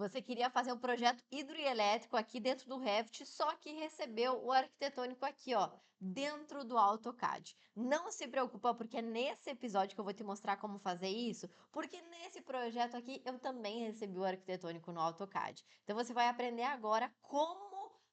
Você queria fazer um projeto hidroelétrico aqui dentro do Revit, só que recebeu o arquitetônico aqui, ó, dentro do AutoCAD. Não se preocupa, porque é nesse episódio que eu vou te mostrar como fazer isso, porque nesse projeto aqui eu também recebi o arquitetônico no AutoCAD. Então você vai aprender agora como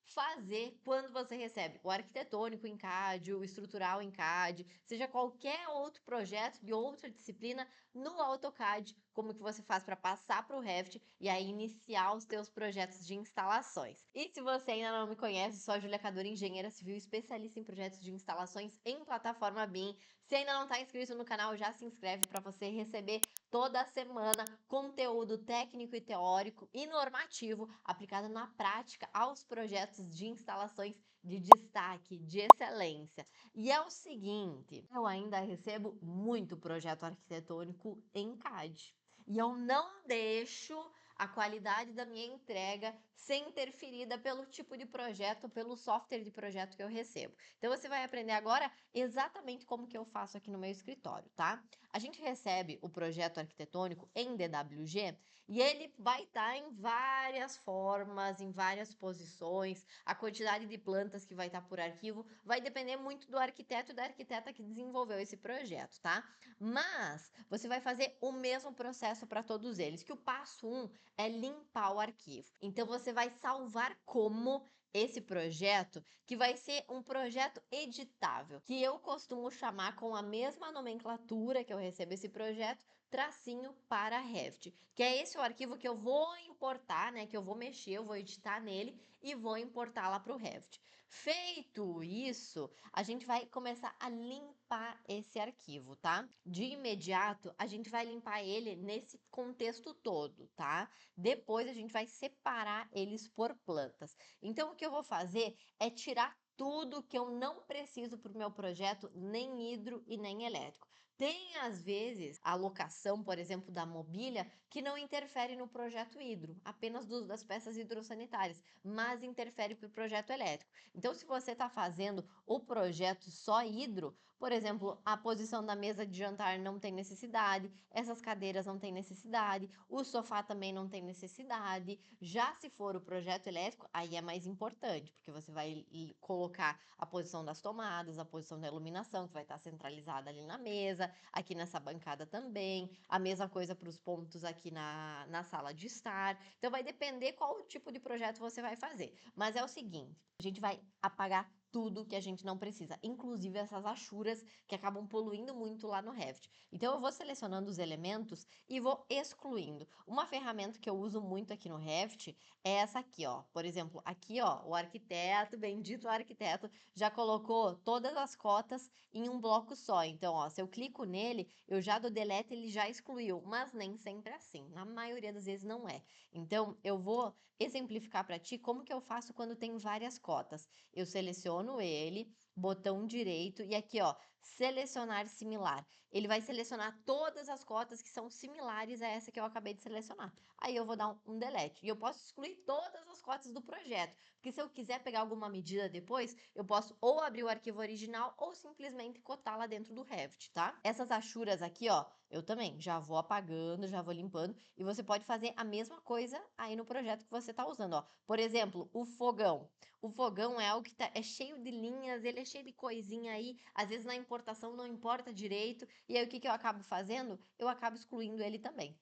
fazer quando você recebe o arquitetônico em CAD, o estrutural em CAD, seja qualquer outro projeto de outra disciplina no AutoCAD, como que você faz para passar para o Revit e aí iniciar os teus projetos de instalações. E se você ainda não me conhece, sou a Júlia Cador, engenheira civil, especialista em projetos de instalações em plataforma BIM. Se ainda não está inscrito no canal, já se inscreve para você receber toda semana conteúdo técnico e teórico e normativo aplicado na prática aos projetos de instalações de destaque, de excelência. E é o seguinte, eu ainda recebo muito projeto arquitetônico em CAD. E eu não deixo a qualidade da minha entrega ser interferida pelo tipo de projeto, pelo software de projeto que eu recebo. Então você vai aprender agora exatamente como que eu faço aqui no meu escritório, tá? A gente recebe o projeto arquitetônico em DWG e ele vai estar em várias formas, em várias posições. A quantidade de plantas que vai estar por arquivo vai depender muito do arquiteto e da arquiteta que desenvolveu esse projeto, tá? Mas você vai fazer o mesmo processo para todos eles, que o passo 1 é limpar o arquivo. Então você vai salvar como esse projeto, que vai ser um projeto editável, que eu costumo chamar com a mesma nomenclatura que eu recebo esse projeto, tracinho para Revit, que é esse o arquivo que eu vou importar, né, que eu vou mexer, eu vou editar nele e vou importar lá para o Revit. Feito isso, a gente vai começar a limpar esse arquivo, tá? De imediato, a gente vai limpar ele nesse contexto todo, tá? Depois a gente vai separar eles por plantas. Então, o que eu vou fazer é tirar tudo que eu não preciso para o meu projeto, nem hidro e nem elétrico. Tem, às vezes, a locação, por exemplo, da mobília, que não interfere no projeto hidro, apenas das peças hidrossanitárias, mas interfere para o projeto elétrico. Então, se você está fazendo o projeto só hidro, por exemplo, a posição da mesa de jantar não tem necessidade, essas cadeiras não têm necessidade, o sofá também não tem necessidade. Já se for o projeto elétrico, aí é mais importante, porque você vai colocar a posição das tomadas, a posição da iluminação, que vai estar centralizada ali na mesa, aqui nessa bancada também, a mesma coisa para os pontos aqui na sala de estar. Então vai depender qual tipo de projeto você vai fazer. Mas é o seguinte, a gente vai apagar tudo que a gente não precisa, inclusive essas achuras que acabam poluindo muito lá no Revit. Então eu vou selecionando os elementos e vou excluindo. Uma ferramenta que eu uso muito aqui no Revit é essa aqui, ó. Por exemplo, aqui, ó, o arquiteto, bendito arquiteto, já colocou todas as cotas em um bloco só. Então, ó, se eu clico nele, eu já dou delete, ele já excluiu, mas nem sempre é assim. Na maioria das vezes não é. Então, eu vou exemplificar para ti como que eu faço quando tem várias cotas. Eu seleciono ele, botão direito e aqui, ó, selecionar similar. Ele vai selecionar todas as cotas que são similares a essa que eu acabei de selecionar. Aí eu vou dar um delete. E eu posso excluir todas as cotas do projeto, porque se eu quiser pegar alguma medida depois, eu posso ou abrir o arquivo original ou simplesmente cotar lá dentro do Revit, tá? Essas achuras aqui, ó, eu também já vou apagando, já vou limpando, e você pode fazer a mesma coisa aí no projeto que você tá usando, ó. Por exemplo, o fogão. O fogão é algo que é cheio de linhas, ele é cheio de coisinha aí, às vezes na importação não importa direito, e aí o que que eu acabo fazendo? Eu acabo excluindo ele também.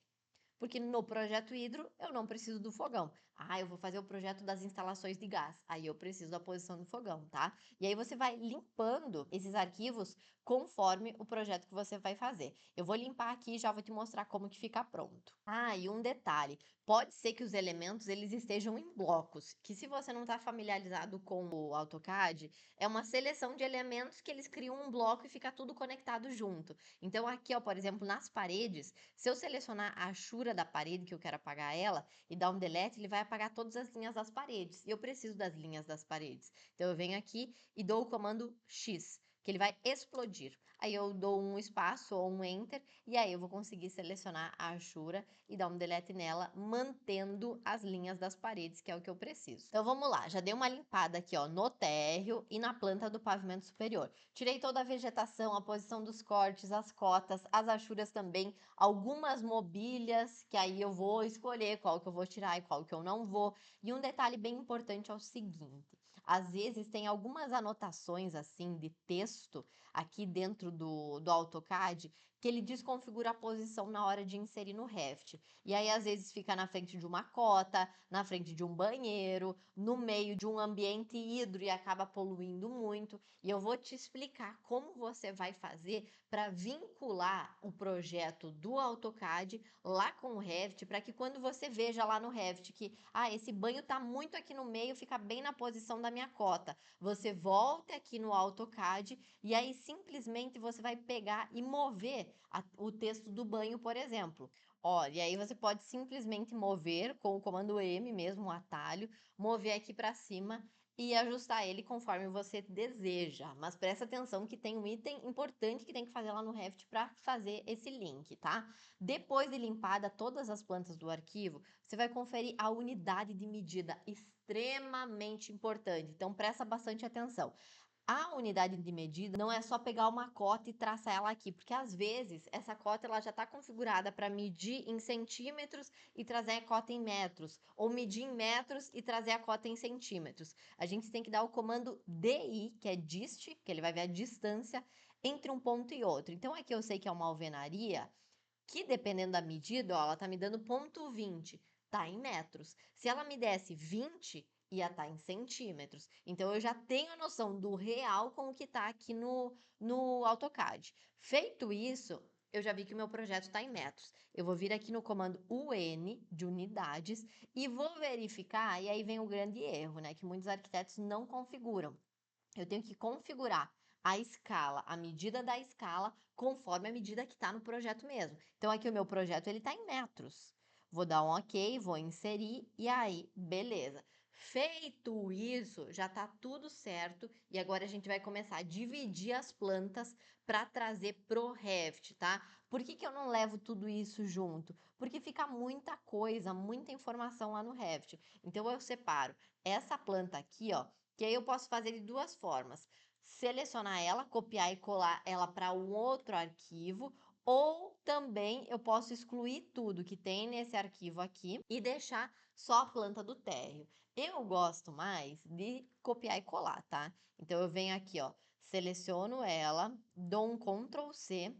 Porque no projeto hidro eu não preciso do fogão. Ah, eu vou fazer o projeto das instalações de gás. Aí eu preciso da posição do fogão, tá? E aí você vai limpando esses arquivos conforme o projeto que você vai fazer. Eu vou limpar aqui e já vou te mostrar como que fica pronto. Ah, e um detalhe, pode ser que os elementos eles estejam em blocos, que se você não está familiarizado com o AutoCAD, é uma seleção de elementos que eles criam um bloco e fica tudo conectado junto. Então aqui, ó, por exemplo, nas paredes, se eu selecionar a achura da parede que eu quero apagar ela e dar um delete, ele vai apagar todas as linhas das paredes. E eu preciso das linhas das paredes. Então eu venho aqui e dou o comando X. que ele vai explodir. Aí eu dou um espaço ou um enter e aí eu vou conseguir selecionar a achura e dar um delete nela, mantendo as linhas das paredes, que é o que eu preciso. Então vamos lá, já dei uma limpada aqui, ó, no térreo e na planta do pavimento superior. Tirei toda a vegetação, a posição dos cortes, as cotas, as achuras também, algumas mobílias, que aí eu vou escolher qual que eu vou tirar e qual que eu não vou. E um detalhe bem importante é o seguinte: às vezes tem algumas anotações assim de texto aqui dentro do AutoCAD que ele desconfigura a posição na hora de inserir no Revit. E aí, às vezes, fica na frente de uma cota, na frente de um banheiro, no meio de um ambiente hidro e acaba poluindo muito. E eu vou te explicar como você vai fazer para vincular o projeto do AutoCAD lá com o Revit, para que quando você veja lá no Revit que esse banho está muito aqui no meio, fica bem na posição da minha cota, você volte aqui no AutoCAD e aí simplesmente você vai pegar e mover o texto do banho, por exemplo. Olha, e aí você pode simplesmente mover com o comando M mesmo, um atalho, mover aqui para cima e ajustar ele conforme você deseja. Mas presta atenção que tem um item importante que tem que fazer lá no Revit para fazer esse link, tá? Depois de limpada todas as plantas do arquivo, você vai conferir a unidade de medida, extremamente importante. Então presta bastante atenção. A unidade de medida não é só pegar uma cota e traçar ela aqui, porque às vezes essa cota ela já está configurada para medir em centímetros e trazer a cota em metros, ou medir em metros e trazer a cota em centímetros. A gente tem que dar o comando DI, que é dist, que ele vai ver a distância entre um ponto e outro. Então aqui eu sei que é uma alvenaria, que dependendo da medida, ó, ela tá me dando 0,20, tá em metros. Se ela me desse 20, ia estar em centímetros. Então, eu já tenho a noção do real com o que está aqui no AutoCAD. Feito isso, eu já vi que o meu projeto está em metros. Eu vou vir aqui no comando UN, de unidades, e vou verificar, e aí vem o grande erro, né? Que muitos arquitetos não configuram. Eu tenho que configurar a escala, a medida da escala, conforme a medida que está no projeto mesmo. Então, aqui o meu projeto ele está em metros. Vou dar um OK, vou inserir e aí, beleza. Feito isso, já está tudo certo e agora a gente vai começar a dividir as plantas para trazer pro Revit, tá? Por que eu não levo tudo isso junto? Porque fica muita coisa, muita informação lá no Revit. Então, eu separo essa planta aqui, ó, que aí eu posso fazer de duas formas: selecionar ela, copiar e colar ela para um outro arquivo, ou também eu posso excluir tudo que tem nesse arquivo aqui e deixar só a planta do térreo. Eu gosto mais de copiar e colar, tá? Então eu venho aqui, ó, seleciono ela, dou um Ctrl C,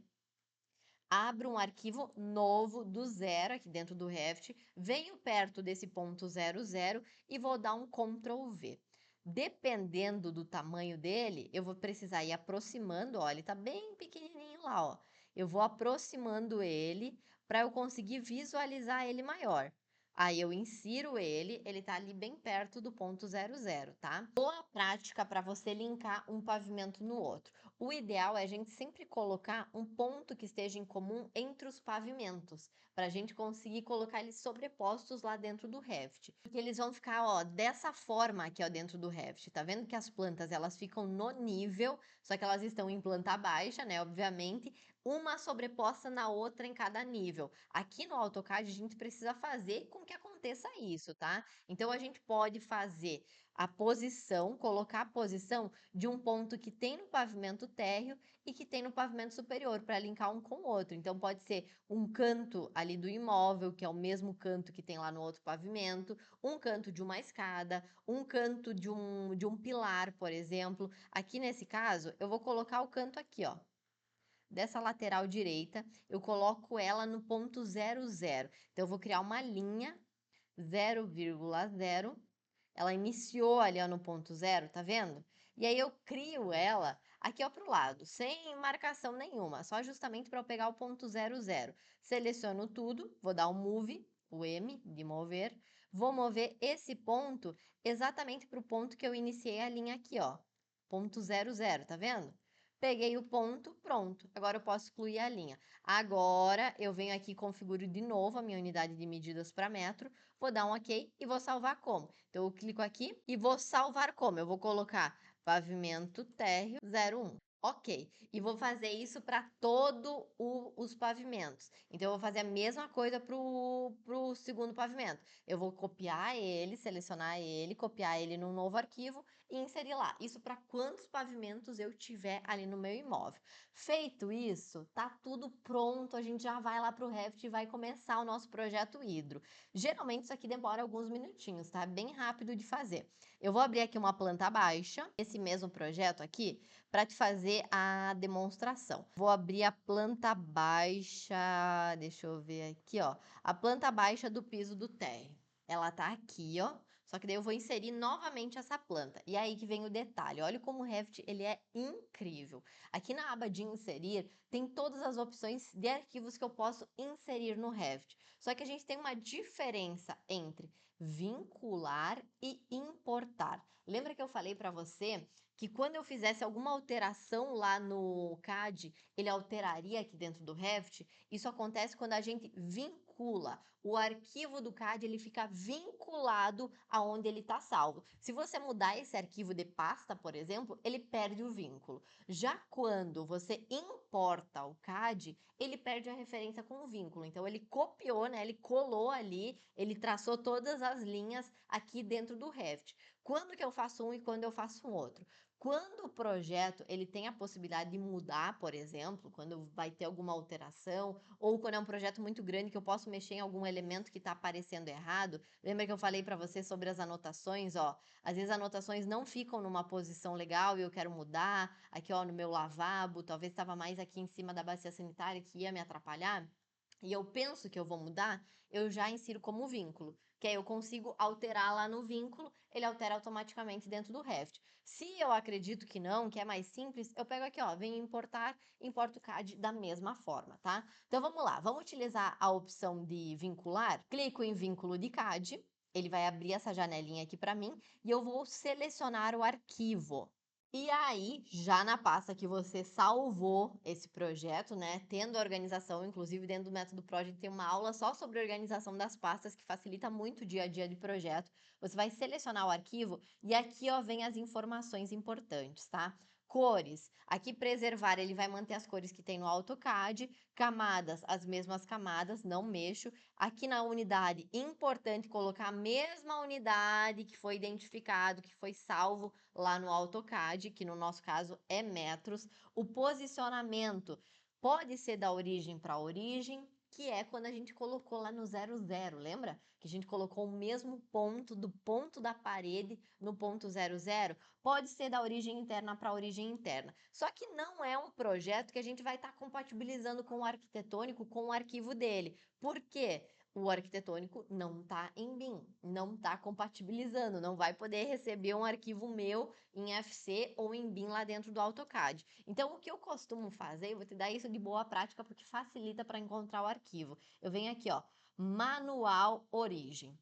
abro um arquivo novo do zero aqui dentro do Revit, venho perto desse ponto 00 e vou dar um Ctrl V. Dependendo do tamanho dele, eu vou precisar ir aproximando, ó, ele tá bem pequenininho lá, ó. Eu vou aproximando ele para eu conseguir visualizar ele maior. Aí eu insiro ele tá ali bem perto do ponto 00, tá? Boa prática para você linkar um pavimento no outro. O ideal é a gente sempre colocar um ponto que esteja em comum entre os pavimentos, para a gente conseguir colocar eles sobrepostos lá dentro do Revit. Porque eles vão ficar, ó, dessa forma aqui, ó, dentro do Revit. Tá vendo que as plantas, elas ficam no nível, só que elas estão em planta baixa, né, obviamente, uma sobreposta na outra em cada nível. Aqui no AutoCAD, a gente precisa fazer com que aconteça isso, tá? Então, a gente pode fazer a posição, colocar a posição de um ponto que tem no pavimento térreo e que tem no pavimento superior, para linkar um com o outro. Então, pode ser um canto ali do imóvel, que é o mesmo canto que tem lá no outro pavimento, um canto de uma escada, um canto de um pilar, por exemplo. Aqui nesse caso, eu vou colocar o canto aqui, ó. Dessa lateral direita, eu coloco ela no ponto 00. Então, eu vou criar uma linha 0,0. Ela iniciou ali, ó, no ponto 0, tá vendo? E aí eu crio ela aqui, ó, pro lado, sem marcação nenhuma, só justamente para eu pegar o ponto 00. Seleciono tudo, vou dar um move, o M de mover, vou mover esse ponto exatamente para o ponto que eu iniciei a linha aqui, ó, ponto 00, tá vendo? Peguei o ponto, pronto. Agora eu posso excluir a linha. Agora eu venho aqui e configuro de novo a minha unidade de medidas para metro, vou dar um OK e vou salvar como. Então, eu clico aqui e vou salvar como. Eu vou colocar pavimento térreo 01. Ok, e vou fazer isso para todos os pavimentos. Então, eu vou fazer a mesma coisa para o segundo pavimento. Eu vou copiar ele, selecionar ele, copiar ele num novo arquivo e inserir lá. Isso para quantos pavimentos eu tiver ali no meu imóvel. Feito isso, tá tudo pronto. A gente já vai lá para o Revit e vai começar o nosso projeto Hidro. Geralmente, isso aqui demora alguns minutinhos, tá? Bem rápido de fazer. Eu vou abrir aqui uma planta baixa, esse mesmo projeto aqui, para te fazer a demonstração. Vou abrir a planta baixa, deixa eu ver aqui, ó, a planta baixa do piso do térreo. Ela tá aqui, ó, só que daí eu vou inserir novamente essa planta. E aí que vem o detalhe, olha como o Revit ele é incrível. Aqui na aba de inserir, tem todas as opções de arquivos que eu posso inserir no Revit. Só que a gente tem uma diferença entre vincular e importar. Lembra que eu falei para você que quando eu fizesse alguma alteração lá no CAD, ele alteraria aqui dentro do Revit? Isso acontece quando a gente vincula. O arquivo do CAD ele fica vinculado aonde ele está salvo. Se você mudar esse arquivo de pasta, por exemplo, ele perde o vínculo. Já quando você importa o CAD, ele perde a referência com o vínculo. Então ele copiou, né? Ele colou ali, ele traçou todas as linhas aqui dentro do Revit. Quando que eu faço um e quando eu faço um outro? Quando o projeto ele tem a possibilidade de mudar, por exemplo, quando vai ter alguma alteração, ou quando é um projeto muito grande que eu posso mexer em algum elemento que está aparecendo errado, lembra que eu falei para você sobre as anotações, ó? Às vezes as anotações não ficam numa posição legal e eu quero mudar, aqui ó, no meu lavabo, talvez estava mais aqui em cima da bacia sanitária que ia me atrapalhar, e eu penso que eu vou mudar, eu já insiro como vínculo, que aí eu consigo alterar lá no vínculo, ele altera automaticamente dentro do Revit. Se eu acredito que não, que é mais simples, eu pego aqui, ó, venho importar, importo o CAD da mesma forma, tá? Então vamos lá, vamos utilizar a opção de vincular, clico em vínculo de CAD, ele vai abrir essa janelinha aqui para mim e eu vou selecionar o arquivo. E aí, já na pasta que você salvou esse projeto, né, tendo a organização, inclusive dentro do Método Project tem uma aula só sobre organização das pastas, que facilita muito o dia a dia de projeto. Você vai selecionar o arquivo e aqui, ó, vem as informações importantes, tá? Cores. Aqui preservar, ele vai manter as cores que tem no AutoCAD. Camadas, as mesmas camadas, não mexo. Aqui na unidade, importante colocar a mesma unidade que foi identificado, que foi salvo lá no AutoCAD, que no nosso caso é metros. O posicionamento pode ser da origem para origem, que é quando a gente colocou lá no 00, lembra? Que a gente colocou o mesmo ponto do ponto da parede no ponto 00. Pode ser da origem interna para origem interna. Só que não é um projeto que a gente vai estar compatibilizando com o arquitetônico, com o arquivo dele. Por quê? O arquitetônico não está em BIM, não está compatibilizando, não vai poder receber um arquivo meu em FC ou em BIM lá dentro do AutoCAD. Então, o que eu costumo fazer, eu vou te dar isso de boa prática porque facilita para encontrar o arquivo. Eu venho aqui, ó, manual origem,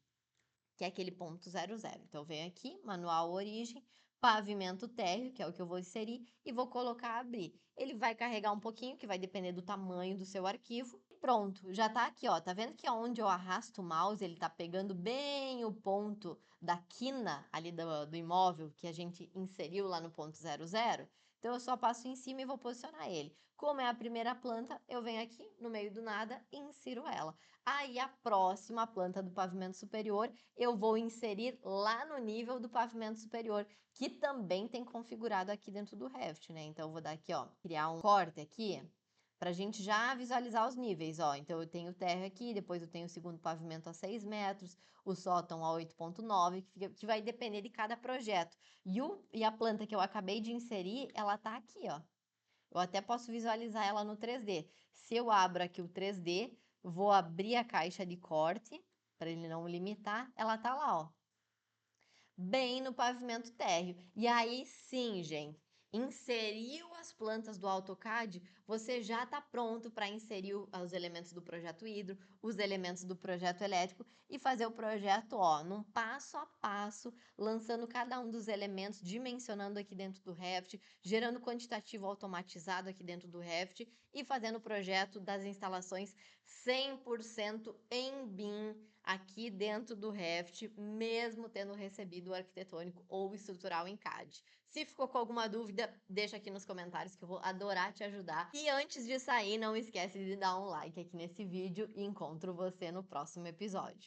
que é aquele ponto 00. Então, eu venho aqui, manual origem, pavimento térreo, que é o que eu vou inserir, e vou colocar abrir. Ele vai carregar um pouquinho, que vai depender do tamanho do seu arquivo. Pronto, já tá aqui, ó. Tá vendo que onde eu arrasto o mouse, ele tá pegando bem o ponto da quina ali do imóvel que a gente inseriu lá no ponto 00? Então, eu só passo em cima e vou posicionar ele. Como é a primeira planta, eu venho aqui no meio do nada e insiro ela. Aí, a próxima planta do pavimento superior, eu vou inserir lá no nível do pavimento superior, que também tem configurado aqui dentro do Revit, né? Então, eu vou dar aqui, ó, criar um corte aqui, para a gente já visualizar os níveis, ó. Então, eu tenho o térreo aqui, depois eu tenho o segundo pavimento a 6 metros, o sótão a 8,9, que vai depender de cada projeto. E a planta que eu acabei de inserir, ela tá aqui, ó. Eu até posso visualizar ela no 3D. Se eu abro aqui o 3D, vou abrir a caixa de corte, para ele não limitar, ela tá lá, ó, bem no pavimento térreo. E aí sim, gente, inseriu as plantas do AutoCAD, você já está pronto para inserir os elementos do projeto Hidro, os elementos do projeto elétrico e fazer o projeto, ó, num passo a passo, lançando cada um dos elementos, dimensionando aqui dentro do Revit, gerando quantitativo automatizado aqui dentro do Revit e fazendo o projeto das instalações 100% em BIM aqui dentro do Revit, mesmo tendo recebido o arquitetônico ou estrutural em CAD. Se ficou com alguma dúvida, deixa aqui nos comentários que eu vou adorar te ajudar. E antes de sair, não esquece de dar um like aqui nesse vídeo e encontro você no próximo episódio.